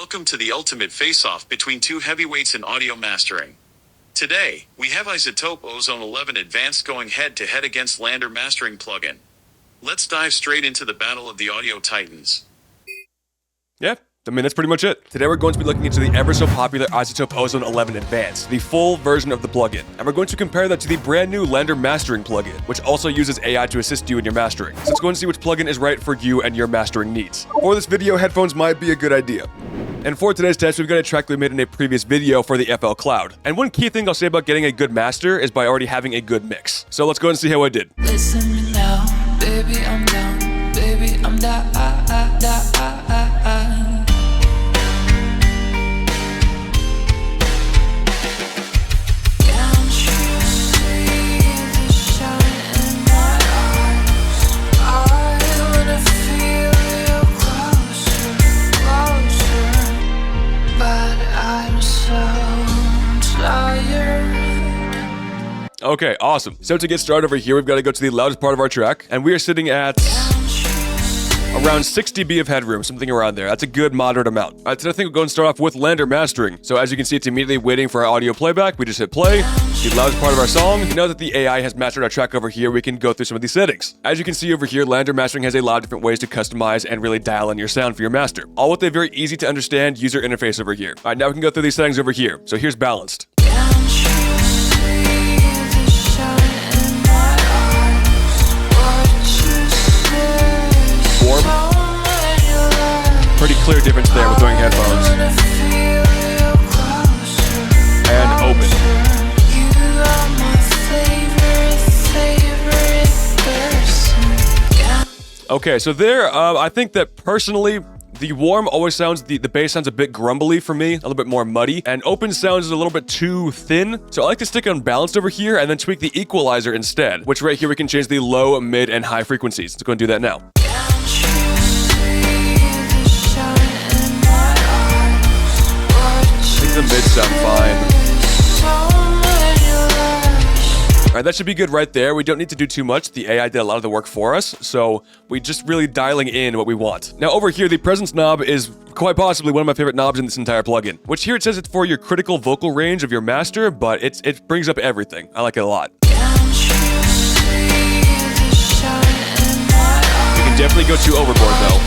welcome to the ultimate face-off between two heavyweights in audio mastering. Today, we have iZotope Ozone 11 Advanced going head-to-head against LANDR Mastering Plugin. Let's dive straight into the battle of the audio titans. Yeah, I mean, that's pretty much it. Today we're going to be looking into the ever so popular iZotope Ozone 11 Advanced, the full version of the plugin. And we're going to compare that to the brand new LANDR Mastering Plugin, which also uses AI to assist you in your mastering. So let's go and see which plugin is right for you and your mastering needs. For this video, headphones might be a good idea. And for today's test, we've got a track we made in a previous video for the FL Cloud. And one key thing I'll say about getting a good master is by already having a good mix. So let's go and see how I did. Listen me now, baby, I'm down, baby, I'm down. Okay, awesome. So to get started over here, we've got to go to the loudest part of our track, and we are sitting at around 6 dB of headroom, something around there. That's a good moderate amount. Alright, so I think we'll go and start off with LANDR Mastering. So as you can see, it's immediately waiting for our audio playback. We just hit play, the loudest part of our song. Now that the AI has mastered our track over here, we can go through some of these settings. As you can see over here, LANDR Mastering has a lot of different ways to customize and really dial in your sound for your master. All with a very easy to understand user interface over here. Alright, now we can go through these settings over here. So here's balanced. Pretty clear difference there with wearing headphones. And open. Okay, so there, I think that personally, the warm always sounds, the bass sounds a bit grumbly for me, a little bit more muddy, and open sounds a little bit too thin. So I like to stick on balanced over here and then tweak the equalizer instead, which right here we can change the low, mid, and high frequencies. Let's go and do that now. The mid sound fine. Alright, that should be good right there. We don't need to do too much. The AI did a lot of the work for us, so we just really dialing in what we want. Now over here, the presence knob is quite possibly one of my favorite knobs in this entire plugin, which here it says it's for your critical vocal range of your master, but it brings up everything. I like it a lot. We can definitely go too overboard though.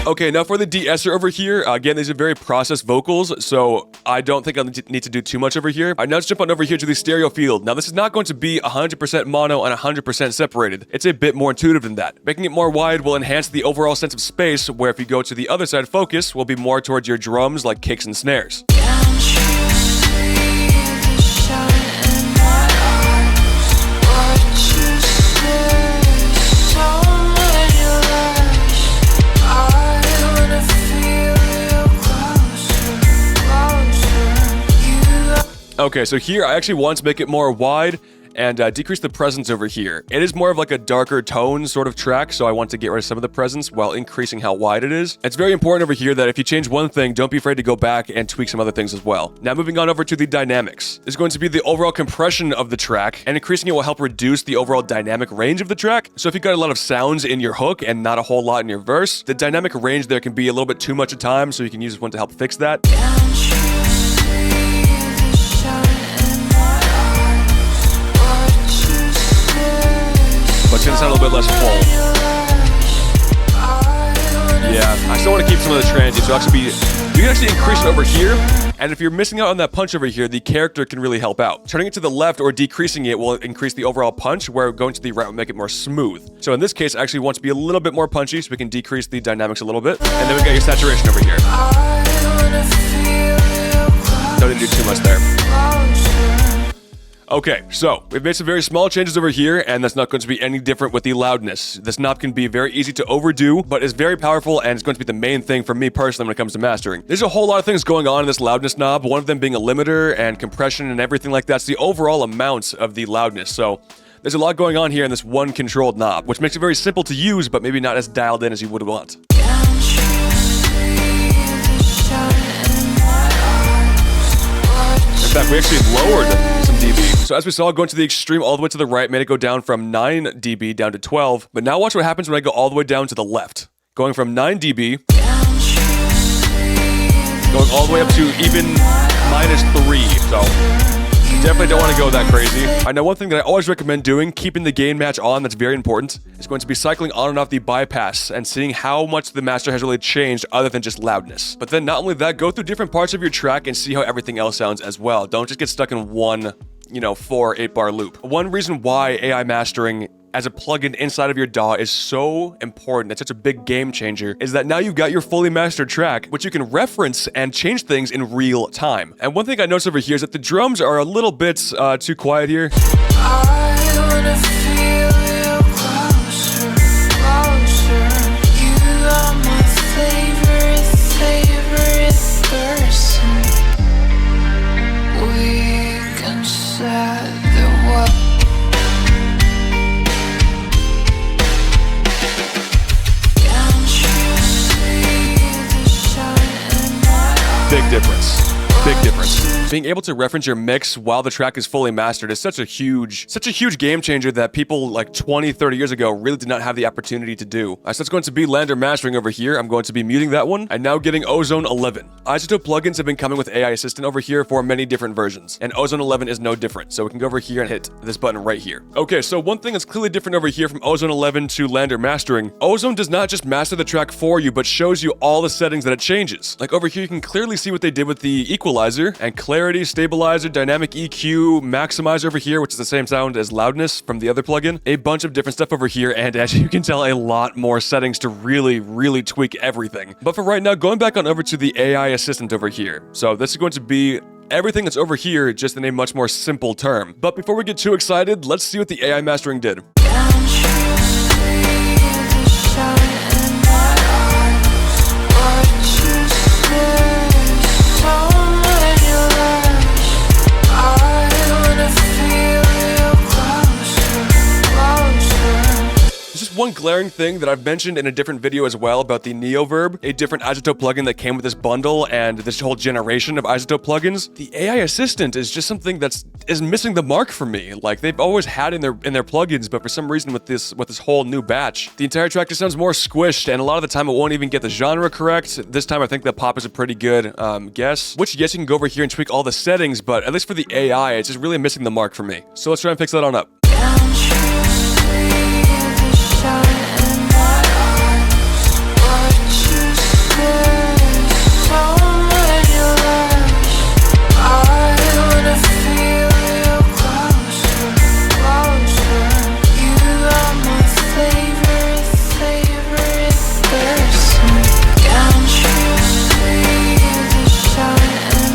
Okay, now for the de-esser over here, again, these are very processed vocals, so I don't think I'll need to do too much over here. Alright, now let's jump on over here to the stereo field. Now, this is not going to be 100% mono and 100% separated. It's a bit more intuitive than that. Making it more wide will enhance the overall sense of space, where if you go to the other side, focus will be more towards your drums, like kicks and snares. Okay, so here I actually want to make it more wide and decrease the presence over here. It is more of like a darker tone sort of track, so I want to get rid of some of the presence while increasing how wide it is. It's very important over here that if you change one thing, don't be afraid to go back and tweak some other things as well. Now moving on over to the dynamics. This is going to be the overall compression of the track, and increasing it will help reduce the overall dynamic range of the track. So if you've got a lot of sounds in your hook and not a whole lot in your verse, the dynamic range there can be a little bit too much at times, so you can use this one to help fix that. But it's gonna sound a little bit less full. Yeah, I still want to keep some of the transient, so you can actually increase it over here, and if you're missing out on that punch over here, the character can really help out. Turning it to the left or decreasing it will increase the overall punch, where going to the right will make it more smooth. So in this case, I actually want to be a little bit more punchy, so we can decrease the dynamics a little bit. And then we got your saturation over here. Don't need to do too much there. Okay, so we've made some very small changes over here, and that's not going to be any different with the loudness. This knob can be very easy to overdo, but is very powerful, and it's going to be the main thing for me personally when it comes to mastering. There's a whole lot of things going on in this loudness knob, one of them being a limiter and compression and everything like that. It's the overall amount of the loudness, so there's a lot going on here in this one controlled knob, which makes it very simple to use, but maybe not as dialed in as you would want. In fact, we actually lowered some dB. So as we saw, going to the extreme all the way to the right made it go down from 9 dB down to 12. But now watch what happens when I go all the way down to the left. Going from 9 dB, going all the way up to even -3. So definitely don't want to go that crazy. I know one thing that I always recommend doing, keeping the gain match on, that's very important, is going to be cycling on and off the bypass and seeing how much the master has really changed other than just loudness. But then not only that, go through different parts of your track and see how everything else sounds as well. Don't just get stuck in one, 4 8-bar loop. One reason why AI mastering as a plugin inside of your DAW is so important, it's such a big game changer, is that now you've got your fully mastered track, which you can reference and change things in real time. And one thing I noticed over here is that the drums are a little bit too quiet here. I wanna feel you closer, closer. You are my favorite person. We can set the world. Big difference. Big difference. Being able to reference your mix while the track is fully mastered is such a huge game changer that people like 20, 30 years ago really did not have the opportunity to do. So it's going to be LANDR Mastering over here. I'm going to be muting that one and now getting Ozone 11. iZotope plugins have been coming with AI Assistant over here for many different versions, and Ozone 11 is no different. So we can go over here and hit this button right here. Okay, so one thing that's clearly different over here from Ozone 11 to LANDR Mastering, Ozone does not just master the track for you, but shows you all the settings that it changes. Like over here, you can clearly see what they did with the equalizer and clarity, stabilizer, dynamic EQ, maximizer over here, which is the same sound as loudness from the other plugin. A bunch of different stuff over here, and as you can tell, a lot more settings to really tweak everything. But for right now, going back on over to the AI assistant over here. So this is going to be everything that's over here, just in a much more simple term. But before we get too excited, let's see what the AI mastering did. One glaring thing that I've mentioned in a different video as well about the Neoverb, a different iZotope plugin that came with this bundle and this whole generation of iZotope plugins. The AI assistant is just something that's missing the mark for me. Like they've always had in their plugins, but for some reason with this whole new batch, the entire track just sounds more squished, and a lot of the time it won't even get the genre correct. This time I think that pop is a pretty good guess. Which yes, you can go over here and tweak all the settings, but at least for the AI, it's just really missing the mark for me. So let's try and fix that on up.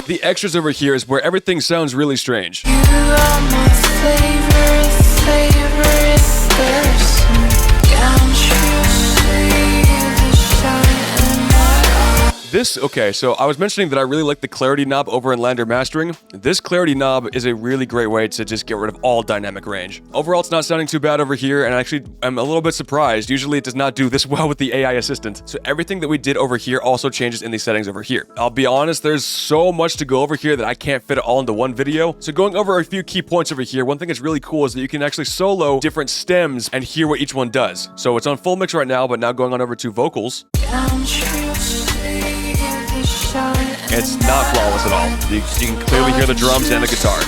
The extras over here is where everything sounds really strange. You are my favorite person. Can't you see the shine in my eyes? Okay, so I was mentioning that I really like the clarity knob over in LANDR Mastering. This clarity knob is a really great way to just get rid of all dynamic range. Overall, it's not sounding too bad over here, and actually, I'm a little bit surprised. Usually, it does not do this well with the AI assistant. So everything that we did over here also changes in the settings over here. I'll be honest, there's so much to go over here that I can't fit it all into one video. So going over a few key points over here, one thing that's really cool is that you can actually solo different stems and hear what each one does. So it's on full mix right now, but now going on over to vocals. It's not flawless at all. You can clearly hear the drums and the guitar.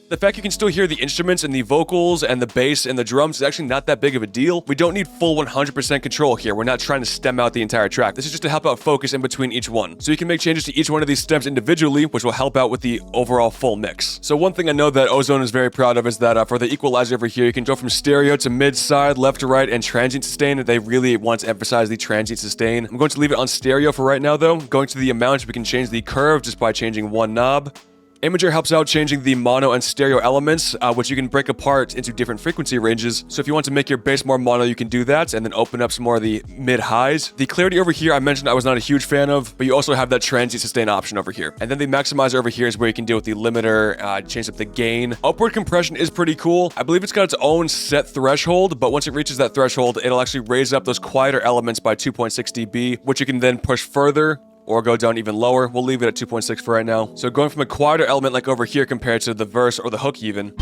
The fact you can still hear the instruments and the vocals and the bass and the drums is actually not that big of a deal. We don't need full 100% control here. We're not trying to stem out the entire track. This is just to help out focus in between each one. So you can make changes to each one of these stems individually, which will help out with the overall full mix. So one thing I know that Ozone is very proud of is that for the equalizer over here, you can go from stereo to mid, side, left to right, and transient sustain. They really want to emphasize the transient sustain. I'm going to leave it on stereo for right now though. Going to the amount, we can change the curve just by changing one knob. Imager helps out changing the mono and stereo elements, which you can break apart into different frequency ranges. So if you want to make your bass more mono, you can do that, and then open up some more of the mid-highs. The clarity over here, I mentioned I was not a huge fan of, but you also have that transient sustain option over here. And then the maximizer over here is where you can deal with the limiter, change up the gain. Upward compression is pretty cool. I believe it's got its own set threshold, but once it reaches that threshold, it'll actually raise up those quieter elements by 2.6 dB, which you can then push further or go down even lower. We'll leave it at 2.6 for right now. So going from a quieter element like over here compared to the verse or the hook even.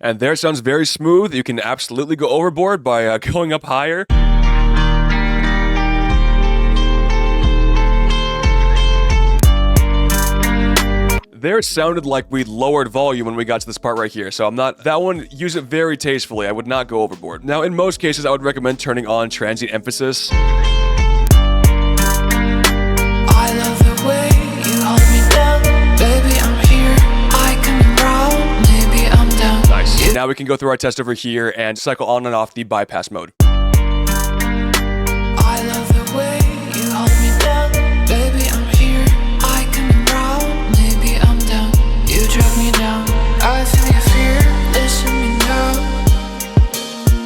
And there it sounds very smooth. You can absolutely go overboard by going up higher. There it sounded like we lowered volume when we got to this part right here, so that one, use it very tastefully. I would not go overboard. Now, in most cases, I would recommend turning on transient emphasis. I love the way you hold me down. Baby, I'm here. I come around. Maybe I'm down. Nice. Now we can go through our test over here and cycle on and off the bypass mode. I love the way you hold me down. Baby, I'm here. I come around. Maybe I'm down. You drag me down. I feel your fear. Listen me now.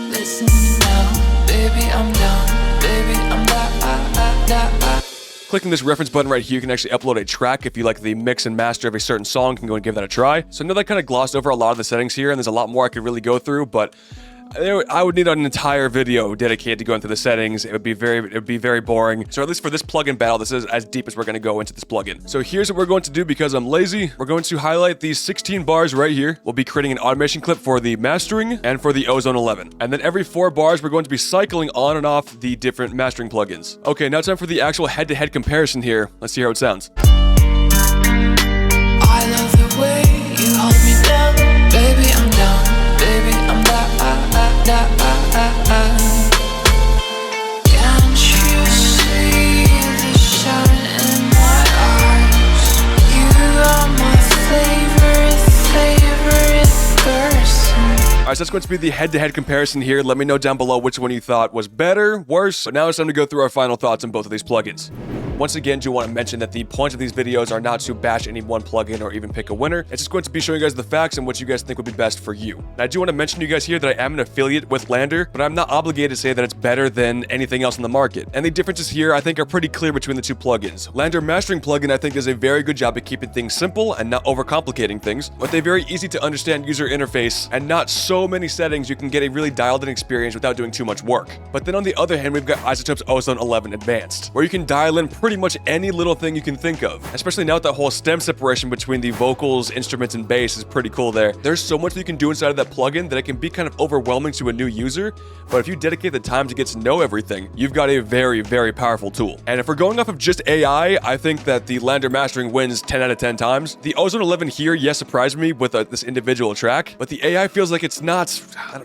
Listen me now. Baby, I'm down. Baby, I'm down. Clicking this reference button right here, you can actually upload a track. If you like the mix and master of a certain song, you can go and give that a try. So I know that kind of glossed over a lot of the settings here, and there's a lot more I could really go through, but I would need an entire video dedicated to going through the settings. It would be very boring. So at least for this plugin battle, this is as deep as we're going to go into this plugin. So here's what we're going to do because I'm lazy. We're going to highlight these 16 bars right here. We'll be creating an automation clip for the mastering and for the Ozone 11. And then every 4 bars, we're going to be cycling on and off the different mastering plugins. Okay, now time for the actual head-to-head comparison here. Let's see how it sounds. I love the way you hold me down. Baby, I'm down. Baby, I'm down. Can't you see the shine in my eyes? You are my favorite person. Alright, so that's going to be the head-to-head comparison here. Let me know down below which one you thought was better, worse. But now it's time to go through our final thoughts on both of these plugins. Once again, do want to mention that the point of these videos are not to bash any one plugin or even pick a winner. It's just going to be showing you guys the facts and what you guys think would be best for you. And I do want to mention to you guys here that I am an affiliate with LANDR, but I'm not obligated to say that it's better than anything else in the market. And the differences here, I think, are pretty clear between the two plugins. LANDR Mastering Plugin, I think, does a very good job at keeping things simple and not overcomplicating things, with a very easy to understand user interface and not so many settings. You can get a really dialed-in experience without doing too much work. But then on the other hand, we've got iZotope's Ozone 11 Advanced, where you can dial in pretty much any little thing you can think of. Especially now that whole stem separation between the vocals, instruments, and bass is pretty cool there. There's so much that you can do inside of that plugin that it can be kind of overwhelming to a new user, but if you dedicate the time to get to know everything, you've got a very, very powerful tool. And if we're going off of just AI, I think that the LANDR Mastering wins 10 out of 10 times. The Ozone 11 here, yes, surprised me with this individual track, but the AI feels like it's not,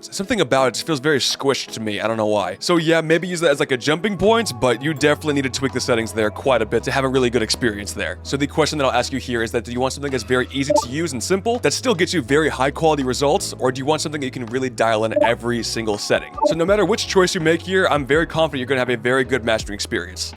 something about it just feels very squished to me. I don't know why. So yeah, maybe use that as like a jumping point, but you definitely need to tweak the settings there quite a bit to have a really good experience there. So the question that I'll ask you here is that, do you want something that's very easy to use and simple that still gets you very high quality results, or do you want something that you can really dial in every single setting? So no matter which choice you make here, I'm very confident you're going to have a very good mastering experience.